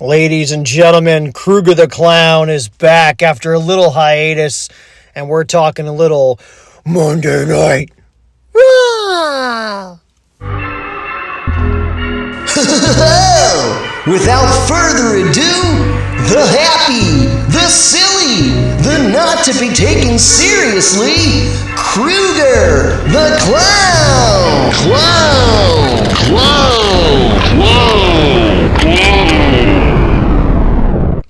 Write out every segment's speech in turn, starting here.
Ladies and gentlemen, Kruger the Clown is back after a little hiatus, and we're talking a little Monday Night Raw. Without further ado, the happy, the silly, the not to be taken seriously, Kruger the Clown.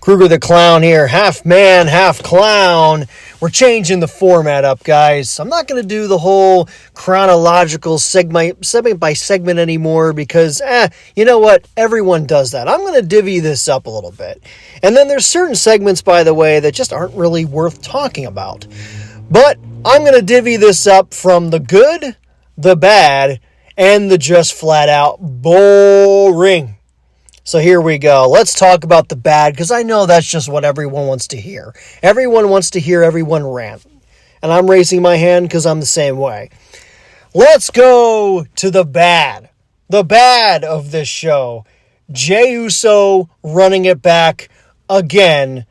Kruger the Clown here, half man, half clown. We're changing the format up, guys. I'm not going to do the whole chronological segment by segment anymore because, you know what? Everyone does that. I'm going to divvy this up a little bit. And then there's certain segments, by the way, that just aren't really worth talking about. But I'm going to divvy this up from the good, the bad, and the just flat out boring. So here we go. Let's talk about the bad, because I know that's just what everyone wants to hear. Everyone wants to hear everyone rant. And I'm raising my hand because I'm the same way. Let's go to the bad. The bad of this show. Jey Uso running it back again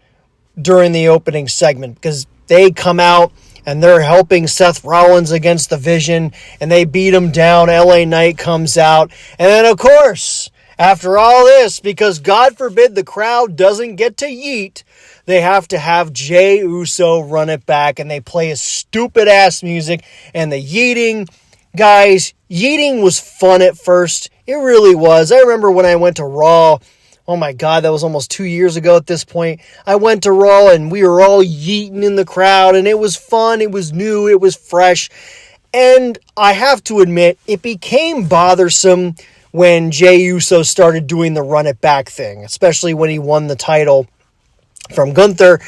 during the opening segment, because they come out and they're helping Seth Rollins against the Vision, and they beat him down. LA Knight comes out, and then of course, after all this, because God forbid the crowd doesn't get to yeet, they have to have Jey Uso run it back, and they play his stupid-ass music, and the yeeting. Guys, yeeting was fun at first. It really was. I remember when I went to Raw. Oh my God, that was almost 2 years ago at this point. I went to Raw, and we were all yeeting in the crowd, and it was fun. It was new. It was fresh. And I have to admit, it became bothersome when Jey Uso started doing the run it back thing, especially when he won the title from Gunther.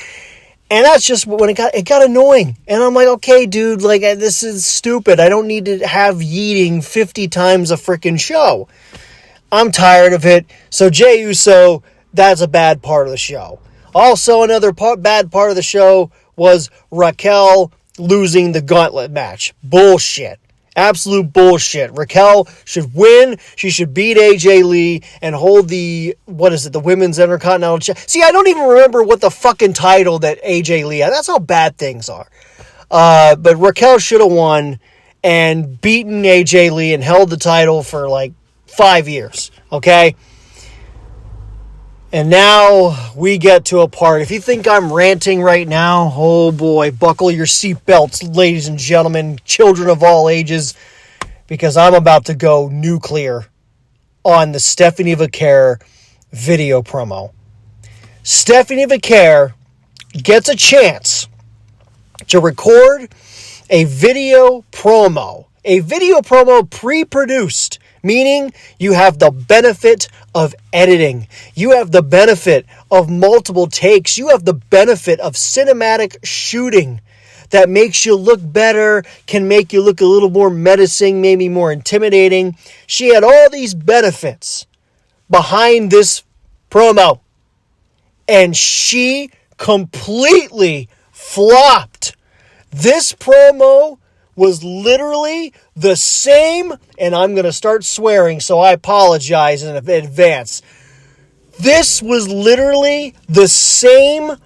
And that's just when it got annoying. And I'm like, okay, dude, like, this is stupid. I don't need to have yeeting 50 times a freaking show. I'm tired of it. So Jey Uso, that's a bad part of the show. Also, another bad part of the show was Raquel losing the gauntlet match. Bullshit. Absolute bullshit. Raquel should win. She should beat AJ Lee and hold the Women's Intercontinental Championship. See, I don't even remember what the fucking title that AJ Lee had. That's how bad things are. But Raquel should have won and beaten AJ Lee and held the title for like 5 years. Okay? And now we get to a part. If you think I'm ranting right now, oh boy, buckle your seatbelts, ladies and gentlemen, children of all ages, because I'm about to go nuclear on the Stephanie Vaquer video promo. Stephanie Vaquer gets a chance to record a video promo pre-produced, meaning you have the benefit of editing. You have the benefit of multiple takes. You have the benefit of cinematic shooting that makes you look better, can make you look a little more menacing, maybe more intimidating. She had all these benefits behind this promo, and she completely flopped. This promo was literally the same, and I'm going to start swearing, so I apologize in advance. This was literally the same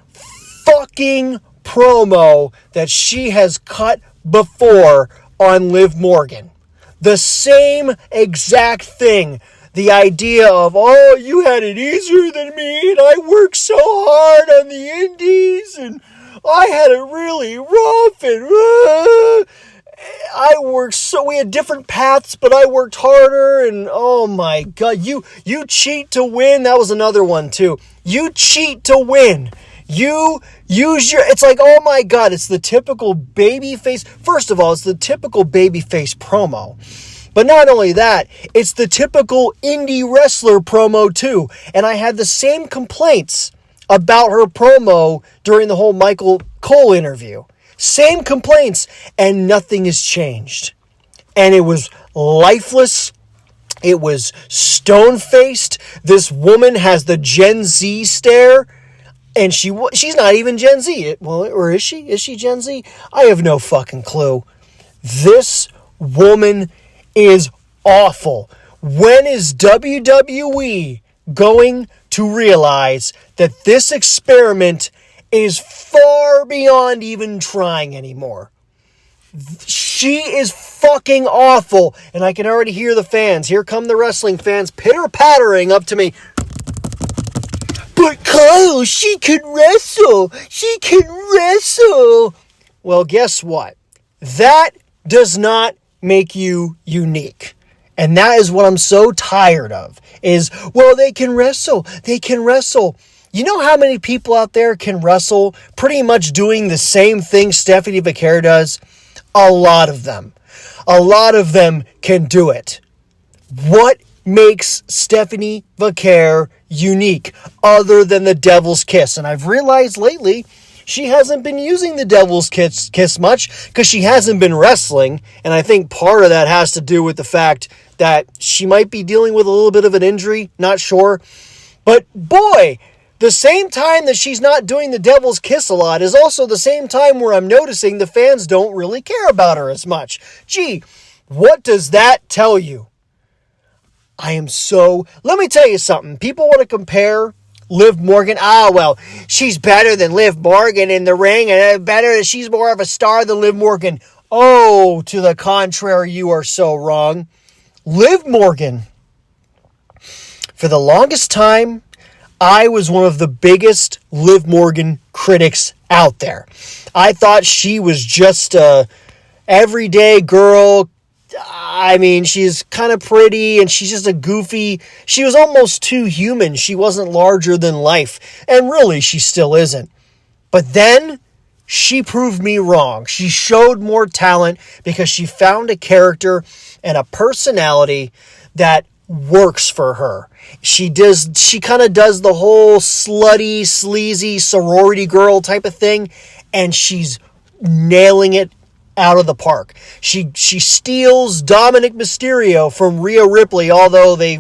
fucking promo that she has cut before on Liv Morgan. The same exact thing. The idea of, oh, you had it easier than me, and I worked so hard on the indies, and I had it really rough, and we had different paths, but I worked harder, and oh my God, you cheat to win. That was another one too. You cheat to win. You use it's like, oh my God, it's the typical babyface. First of all, it's the typical babyface promo. But not only that, it's the typical indie wrestler promo too. And I had the same complaints about her promo during the whole Michael Cole interview. Same complaints, and nothing has changed. And it was lifeless. It was stone-faced. This woman has the Gen Z stare, and she's not even Gen Z. Or is she? Is she Gen Z? I have no fucking clue. This woman is awful. When is WWE going to realize that this experiment is far beyond even trying anymore. She is fucking awful. And I can already hear the fans. Here come the wrestling fans pitter-pattering up to me. But Kyle, she can wrestle. She can wrestle. Well, guess what? That does not make you unique. And that is what I'm so tired of. Is, well, they can wrestle. They can wrestle. You know how many people out there can wrestle pretty much doing the same thing Stephanie Vaquer does? A lot of them. A lot of them can do it. What makes Stephanie Vaquer unique other than the Devil's Kiss? And I've realized lately she hasn't been using the Devil's Kiss much because she hasn't been wrestling. And I think part of that has to do with the fact that she might be dealing with a little bit of an injury. Not sure. But boy, the same time that she's not doing the Devil's Kiss a lot is also the same time where I'm noticing the fans don't really care about her as much. Gee, what does that tell you? Let me tell you something. People want to compare Liv Morgan. Well, she's better than Liv Morgan in the ring, and she's more of a star than Liv Morgan. Oh, to the contrary, you are so wrong. Liv Morgan, for the longest time, I was one of the biggest Liv Morgan critics out there. I thought she was just a everyday girl. I mean, she's kind of pretty and she's just a goofy. She was almost too human. She wasn't larger than life. And really, she still isn't. But then she proved me wrong. She showed more talent because she found a character and a personality that works for her. She kind of does the whole slutty, sleazy sorority girl type of thing, and she's nailing it out of the park. She steals Dominic Mysterio from Rhea Ripley, although they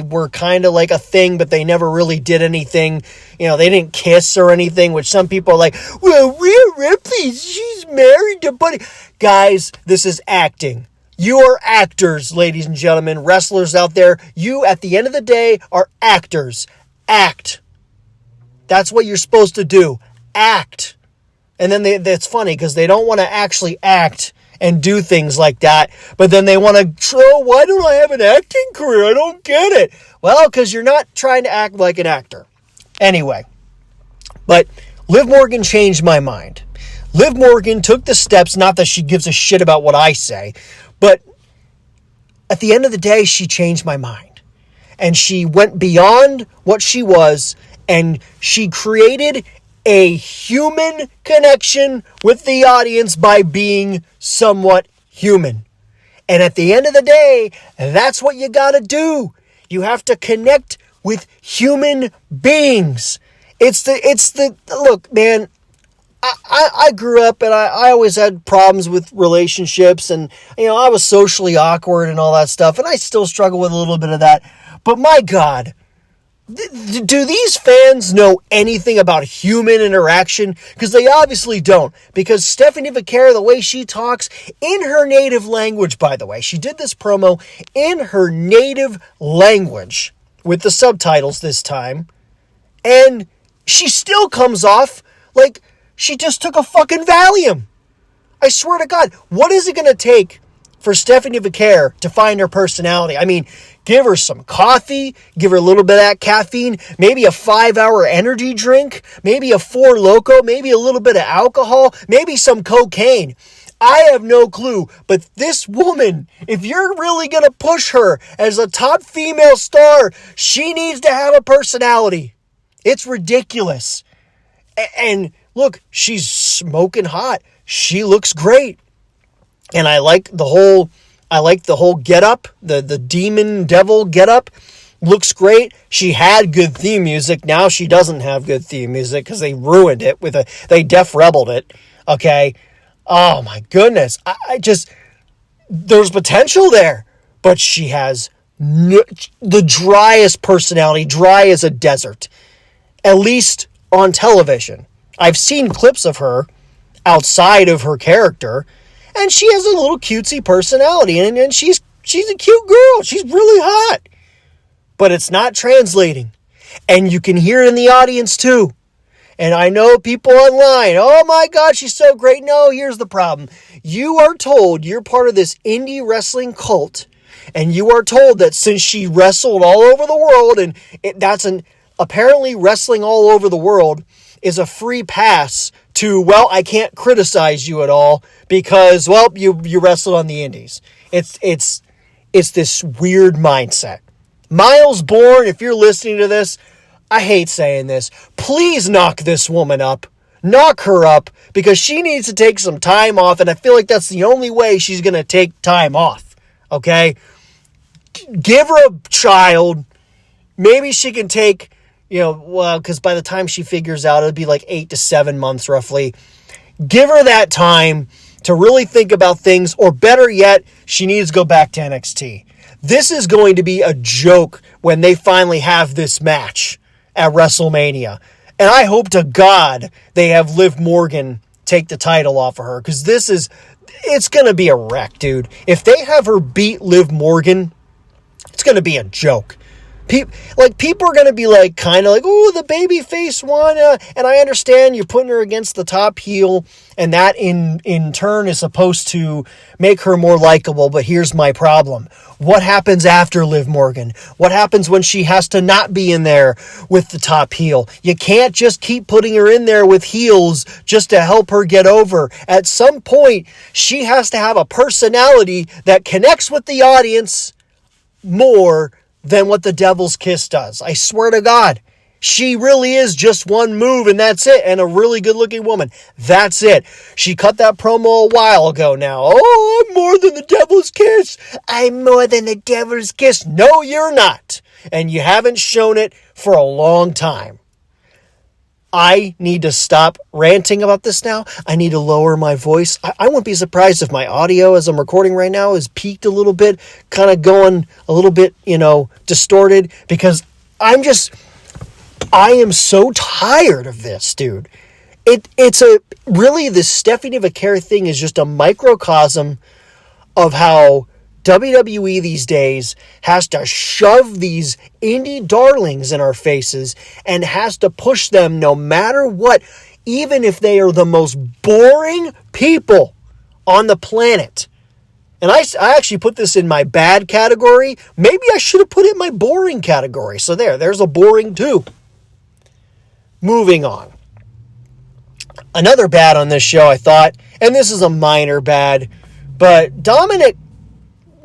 were kind of like a thing, but they never really did anything. You know, they didn't kiss or anything, which some people are like, well, Rhea Ripley, she's married to Buddy. Guys, this is acting. You are actors, ladies and gentlemen, wrestlers out there. You, at the end of the day, are actors. Act. That's what you're supposed to do. Act. And then that's funny because they don't want to actually act and do things like that. But then they want to, why don't I have an acting career? I don't get it. Well, because you're not trying to act like an actor. Anyway. But Liv Morgan changed my mind. Liv Morgan took the steps, not that she gives a shit about what I say, but at the end of the day, she changed my mind. And she went beyond what she was, and she created a human connection with the audience by being somewhat human. And at the end of the day, that's what you gotta do. You have to connect with human beings. Look, man, I grew up and I always had problems with relationships, and, I was socially awkward and all that stuff, and I still struggle with a little bit of that. But my God, do these fans know anything about human interaction? Because they obviously don't. Because Stephanie Vaquer, the way she talks in her native language, by the way, she did this promo in her native language with the subtitles this time, and she still comes off like she just took a fucking Valium. I swear to God, what is it going to take for Stephanie Vaquer to find her personality? I mean, give her some coffee, give her a little bit of that caffeine, maybe a 5-hour energy drink, maybe a 4 Loko, maybe a little bit of alcohol, maybe some cocaine. I have no clue, but this woman, if you're really going to push her as a top female star, she needs to have a personality. It's ridiculous. And look, she's smoking hot. She looks great. And I like the whole getup, the demon devil getup. Looks great. She had good theme music. Now she doesn't have good theme music because they ruined it they Def Rebelled it. Okay. Oh my goodness. There's potential there, but she has the driest personality, dry as a desert, at least on television. I've seen clips of her outside of her character, and she has a little cutesy personality, and she's a cute girl. She's really hot. But it's not translating. And you can hear it in the audience too. And I know people online, oh my God, she's so great. No, here's the problem. You are told you're part of this indie wrestling cult, and you are told that since she wrestled all over the world, and apparently wrestling all over the world is a free pass to, well, I can't criticize you at all because, well, you wrestled on the indies. It's this weird mindset. Miles Bourne, if you're listening to this, I hate saying this. Please knock this woman up. Knock her up because she needs to take some time off, and I feel like that's the only way she's going to take time off. Okay? Give her a child. Maybe she can take, because by the time she figures out, it'll be like 8 to 7 months roughly. Give her that time to really think about things, or better yet, she needs to go back to NXT. This is going to be a joke when they finally have this match at WrestleMania. And I hope to God they have Liv Morgan take the title off of her, because it's going to be a wreck, dude. If they have her beat Liv Morgan, it's going to be a joke. People are going to be kind of like, oh, the baby face won. And I understand you're putting her against the top heel, and that in turn is supposed to make her more likable. But here's my problem. What happens after Liv Morgan? What happens when she has to not be in there with the top heel? You can't just keep putting her in there with heels just to help her get over. At some point, she has to have a personality that connects with the audience more than what the Devil's Kiss does. I swear to God. She really is just one move, and that's it. And a really good-looking woman. That's it. She cut that promo a while ago now. Oh, I'm more than the Devil's Kiss. I'm more than the Devil's Kiss. No, you're not. And you haven't shown it for a long time. I need to stop ranting about this now. I need to lower my voice. I wouldn't be surprised if my audio as I'm recording right now is peaked a little bit, kind of going a little bit, distorted, because I am so tired of this, dude. The Stephanie Vaquer thing is just a microcosm of how WWE these days has to shove these indie darlings in our faces and has to push them no matter what, even if they are the most boring people on the planet. And I actually put this in my bad category. Maybe I should have put it in my boring category. So there's a boring too. Moving on. Another bad on this show, I thought, and this is a minor bad, but Dominic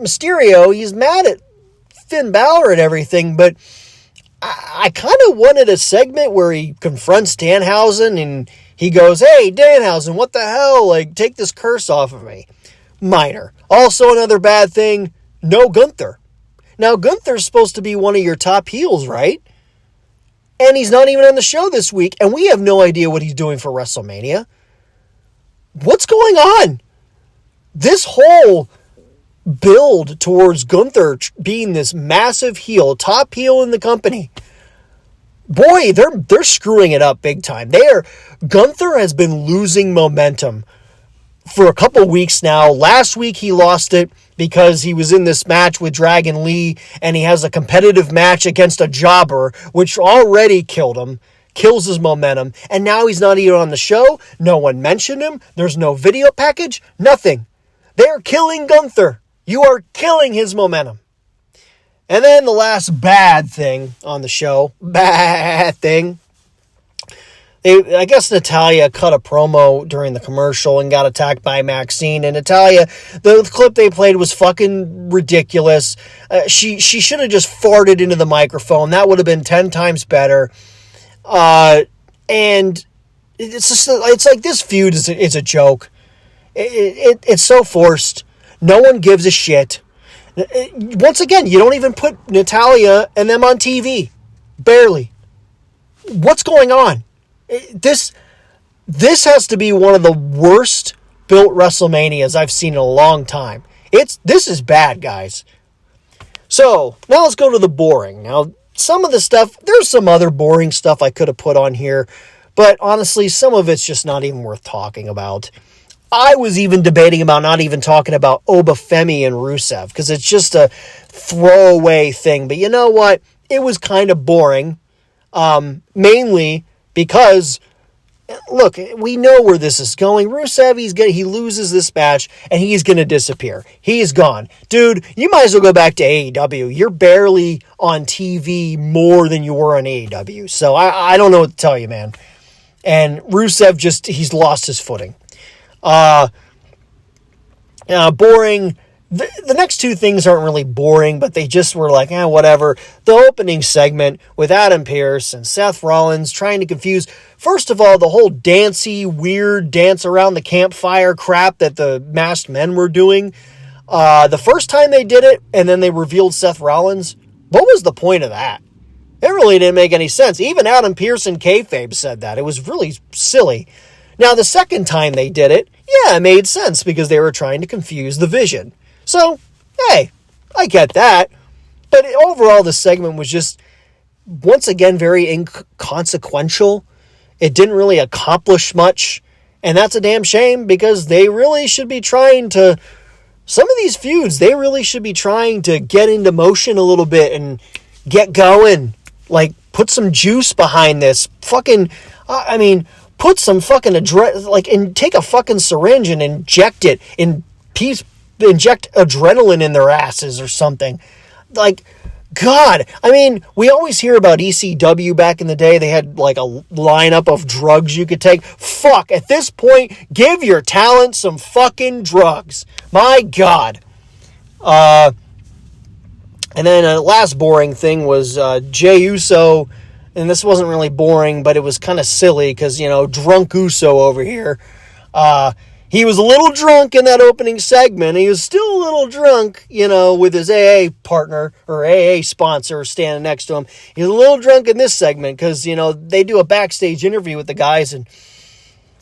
Mysterio, he's mad at Finn Balor and everything, but I kind of wanted a segment where he confronts Danhausen and he goes, hey, Danhausen, what the hell? Take this curse off of me. Minor. Also, another bad thing, no Gunther. Now, Gunther's supposed to be one of your top heels, right? And he's not even on the show this week, and we have no idea what he's doing for WrestleMania. What's going on? This whole build towards Gunther being this massive heel, top heel in the company, boy, they're screwing it up big time. Gunther has been losing momentum for a couple weeks now. Last week he lost it because he was in this match with Dragon Lee, and he has a competitive match against a jobber, which already kills his momentum, and now he's not even on the show. No one mentioned him. There's no video package, nothing. They're killing Gunther. You are killing his momentum. And then the last bad thing on the show, I guess Natalya cut a promo during the commercial and got attacked by Maxine. And Natalya, the clip they played was fucking ridiculous. She should have just farted into the microphone. That would have been 10 times better. And it's like this feud is a joke. It's so forced. No one gives a shit. Once again, you don't even put Natalya and them on TV. Barely. What's going on? This has to be one of the worst built WrestleManias I've seen in a long time. This is bad, guys. So, now let's go to the boring. Now, some of the stuff, there's some other boring stuff I could have put on here, but honestly, some of it's just not even worth talking about. I was even debating about not even talking about Obafemi and Rusev, because it's just a throwaway thing. But you know what? It was kind of boring. Mainly because, look, we know where this is going. Rusev, he loses this match, and he's going to disappear. He's gone. Dude, you might as well go back to AEW. You're barely on TV more than you were on AEW. So I don't know what to tell you, man. And Rusev he's lost his footing. Boring. The next two things aren't really boring, but they just were like, whatever. The opening segment with Adam Pearce and Seth Rollins trying to confuse, first of all, the whole dancey, weird dance around the campfire crap that the masked men were doing. The first time they did it, and then they revealed Seth Rollins, what was the point of that? It really didn't make any sense. Even Adam Pearce and kayfabe said that. It was really silly. Now, the second time they did it, it made sense because they were trying to confuse the Vision. So, hey, I get that. But overall, the segment was just, once again, very inconsequential. It didn't really accomplish much. And that's a damn shame because they really should be trying to, some of these feuds, they really should be trying to get into motion a little bit and get going. Like, put some juice behind this. Put some fucking and take a fucking syringe and inject it in peace. Inject adrenaline in their asses or something. Like, God, we always hear about ECW back in the day. They had like a lineup of drugs you could take. Fuck, at this point, give your talent some fucking drugs. My God. And then a last boring thing was Jey Uso, and this wasn't really boring, but it was kind of silly because, drunk Uso over here. He was a little drunk in that opening segment. He was still a little drunk, with his AA partner or AA sponsor standing next to him. He was a little drunk in this segment because, they do a backstage interview with the guys and,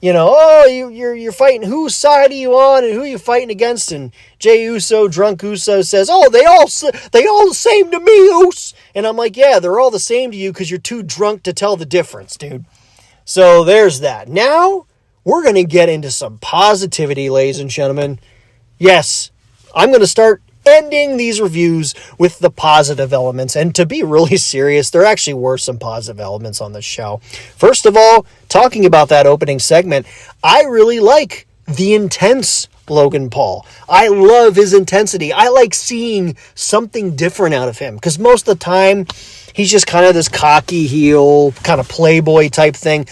you're fighting. Whose side are you on and who are you fighting against? And Jey Uso, drunk Uso, says, they all the same to me, Us. And I'm like, yeah, they're all the same to you because you're too drunk to tell the difference, dude. So there's that. Now, we're going to get into some positivity, ladies and gentlemen. Yes, I'm going to start ending these reviews with the positive elements. And to be really serious, there actually were some positive elements on this show. First of all, talking about that opening segment, I really like the intense Logan Paul. I love his intensity. I like seeing something different out of him because most of the time, he's just kind of this cocky heel, kind of playboy type thing.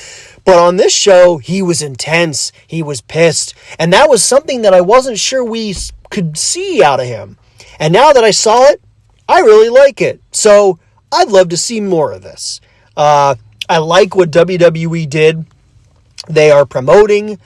But on this show, he was intense. He was pissed. And that was something that I wasn't sure we could see out of him. And now that I saw it, I really like it. So I'd love to see more of this. I like what WWE did. They are promoting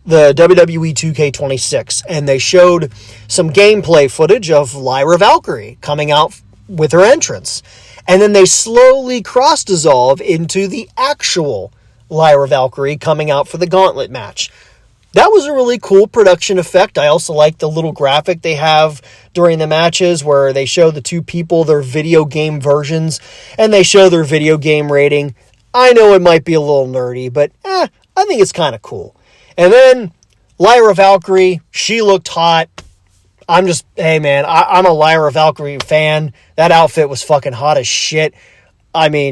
the WWE 2K26. And they showed some gameplay footage of Lyra Valkyrie coming out with her entrance. And then they slowly cross-dissolve into the actual Lyra Valkyrie coming out for the gauntlet match. That was a really cool production effect. I also like the little graphic they have during the matches where they show the two people, their video game versions, and they show their video game rating. I know it might be a little nerdy, but I think it's kind of cool. And then Lyra Valkyrie, she looked hot. I'm a Lyra Valkyrie fan. That outfit was fucking hot as shit.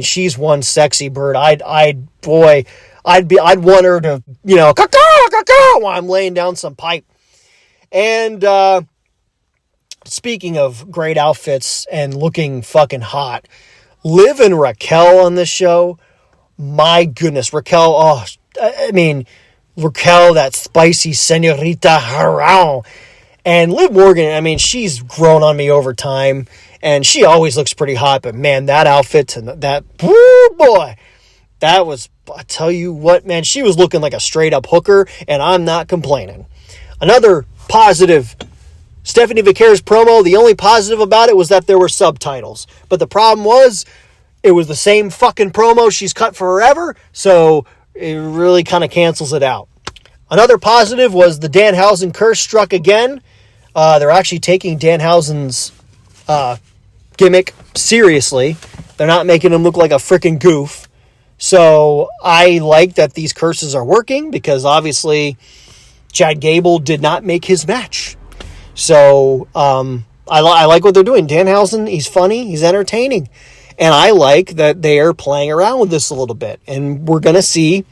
She's one sexy bird. I'd want her to, caw while I'm laying down some pipe. And, speaking of great outfits and looking fucking hot, Liv and Raquel on this show, my goodness, Raquel, Raquel, that spicy senorita haram. And Liv Morgan, she's grown on me over time. And she always looks pretty hot, but man, that outfit and that, woo boy, that was, I tell you what, man, she was looking like a straight up hooker, and I'm not complaining. Another positive, Stephanie Vaquer's promo, the only positive about it was that there were subtitles. But the problem was, it was the same fucking promo she's cut forever, so it really kind of cancels it out. Another positive was the Danhausen curse struck again. They're actually taking Danhausen's gimmick seriously. They're not making him look like a freaking goof. So I like that these curses are working because obviously Chad Gable did not make his match. So I like what they're doing. Danhausen, he's funny, he's entertaining. And I like that they are playing around with this a little bit. And we're going to see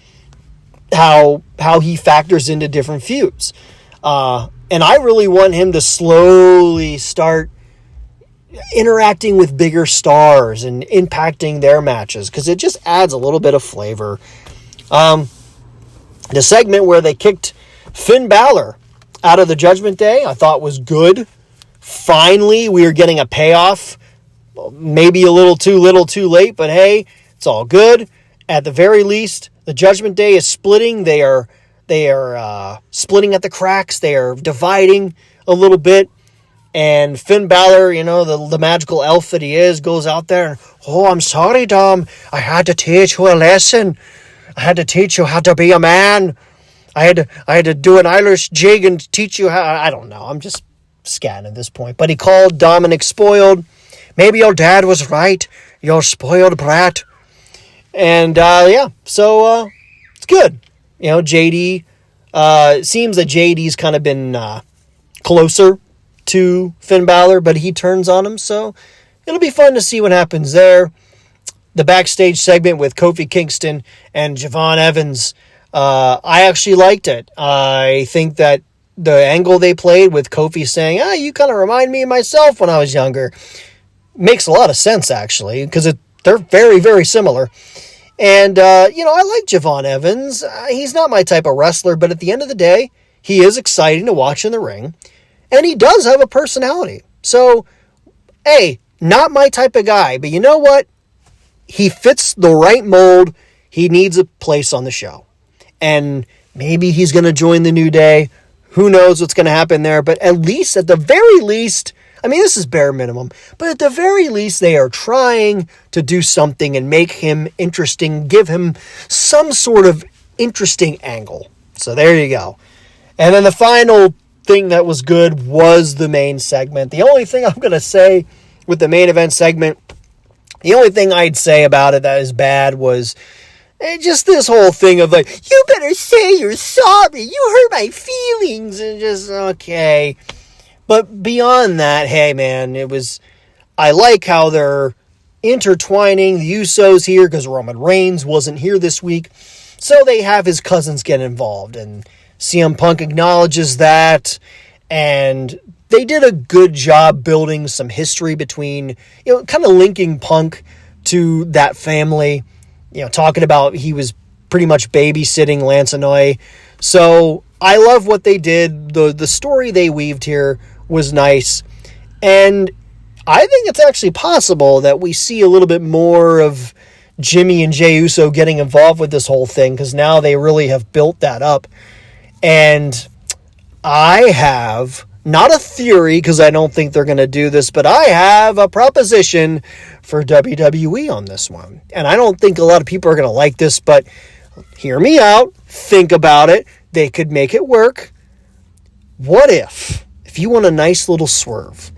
how he factors into different feuds. And I really want him to slowly start interacting with bigger stars and impacting their matches, because it just adds a little bit of flavor. The segment where they kicked Finn Balor out of the Judgment Day, I thought was good. Finally, we are getting a payoff. Maybe a little too late, but hey, it's all good. At the very least, the Judgment Day is splitting. They are splitting at the cracks. They are dividing a little bit. And Finn Balor, the magical elf that he is, goes out there and, "Oh, I'm sorry, Dom. I had to teach you a lesson. I had to teach you how to be a man. I had to do an Irish jig and teach you how." I don't know. I'm just scatting at this point. But he called Dominic spoiled. Maybe your dad was right. You're spoiled brat. And, so it's good. JD, seems that JD's kind of been closer to Finn Balor, but he turns on him, so it'll be fun to see what happens there. The backstage segment with Kofi Kingston and Javon Evans, I actually liked it. I think that the angle they played with Kofi saying, "You kind of remind me of myself when I was younger," makes a lot of sense, actually, because they're very, very similar. And, I like Javon Evans. He's not my type of wrestler, but at the end of the day, he is exciting to watch in the ring. And he does have a personality. So, hey, not my type of guy. But you know what? He fits the right mold. He needs a place on the show. And maybe he's going to join the New Day. Who knows what's going to happen there. But at the very least, this is bare minimum. But at the very least, they are trying to do something and make him interesting. Give him some sort of interesting angle. So there you go. And then the final thing that was good was the main segment. The only thing I'm going to say with the main event segment, the only thing I'd say about it that is bad was just this whole thing of like, "You better say you're sorry. You hurt my feelings." And just, okay. But beyond that, hey man, I like how they're intertwining the Usos here, because Roman Reigns wasn't here this week. So they have his cousins get involved, and CM Punk acknowledges that, and they did a good job building some history between, kind of linking Punk to that family, talking about he was pretty much babysitting Lance Anoa'i. So I love what they did. The story they weaved here was nice, and I think it's actually possible that we see a little bit more of Jimmy and Jey Uso getting involved with this whole thing, because now they really have built that up. And I have, not a theory, because I don't think they're going to do this, but I have a proposition for WWE on this one. And I don't think a lot of people are going to like this, but hear me out. Think about it. They could make it work. What if you want a nice little swerve,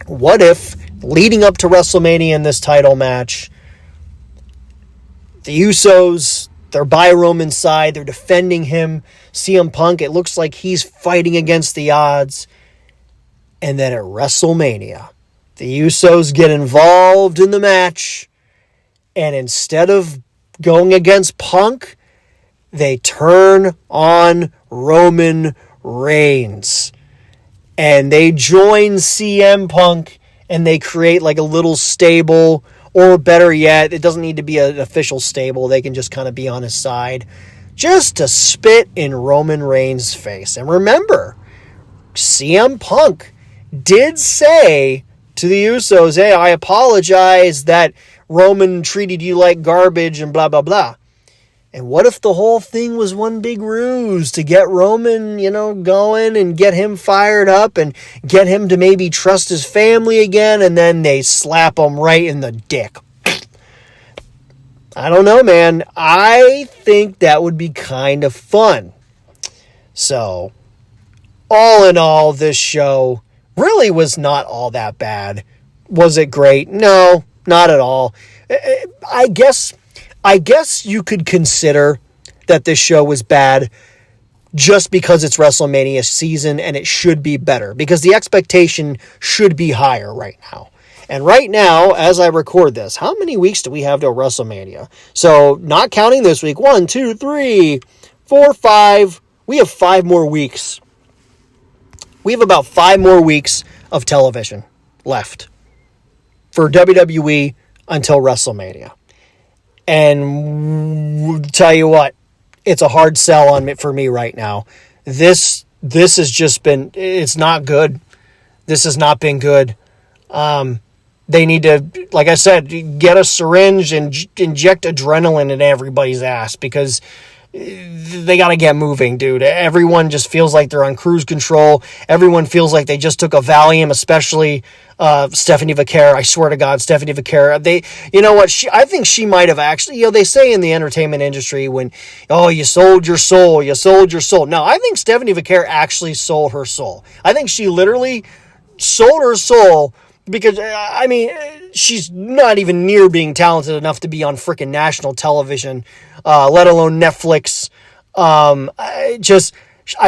what if, leading up to WrestleMania in this title match, the Usos, they're by Roman's side, they're defending him, CM Punk, it looks like he's fighting against the odds, and then at WrestleMania, the Usos get involved in the match, and instead of going against Punk, they turn on Roman Reigns. And they join CM Punk, and they create like a little stable, or better yet, it doesn't need to be an official stable. They can just kind of be on his side, just to spit in Roman Reigns' face. And remember, CM Punk did say to the Usos, "Hey, I apologize that Roman treated you like garbage and blah, blah, blah." And what if the whole thing was one big ruse to get Roman, going and get him fired up and get him to maybe trust his family again, and then they slap him right in the dick? I don't know, man. I think that would be kind of fun. So, all in all, this show really was not all that bad. Was it great? No, not at all. I guess you could consider that this show was bad just because it's WrestleMania season and it should be better, because the expectation should be higher right now. And right now, as I record this, how many weeks do we have till WrestleMania? So, not counting this week, 1, 2, 3, 4, 5. We have 5 more weeks. We have about 5 more weeks of television left for WWE until WrestleMania. And tell you what, it's a hard sell on for me right now. This has just been, it's not good. This has not been good. They need to, like I said, get a syringe and inject adrenaline in everybody's ass, because they got to get moving, dude. Everyone just feels like they're on cruise control. Everyone feels like they just took a Valium, especially Stephanie Vaquer. I swear to God, Stephanie Vaquer. You know what? I think she might have actually, they say in the entertainment industry when, you sold your soul, you sold your soul. No, I think Stephanie Vaquer actually sold her soul. I think she literally sold her soul, because, she's not even near being talented enough to be on freaking national television, let alone Netflix. I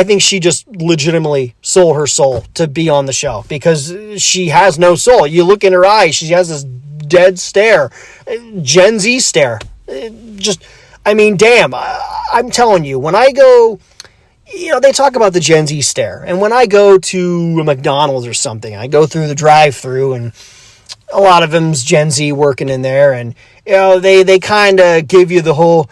think she just legitimately sold her soul to be on the show, because she has no soul. You look in her eyes, she has this dead stare, Gen Z stare. Damn, I'm telling you, when I go, they talk about the Gen Z stare, and when I go to a McDonald's or something, I go through the drive-thru, and a lot of them's Gen Z working in there, and they kind of give you the whole,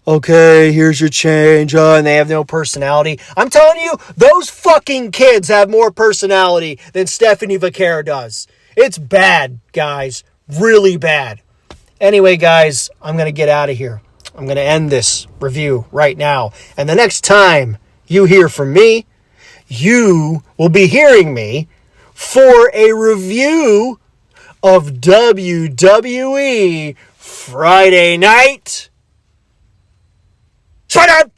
okay, here's your change, and they have no personality. I'm telling you, those fucking kids have more personality than Stephanie Vaquer does. It's bad, guys, really bad. Anyway, guys, I'm going to get out of here. I'm going to end this review right now. And the next time you hear from me, you will be hearing me for a review of WWE Friday Night SmackDown.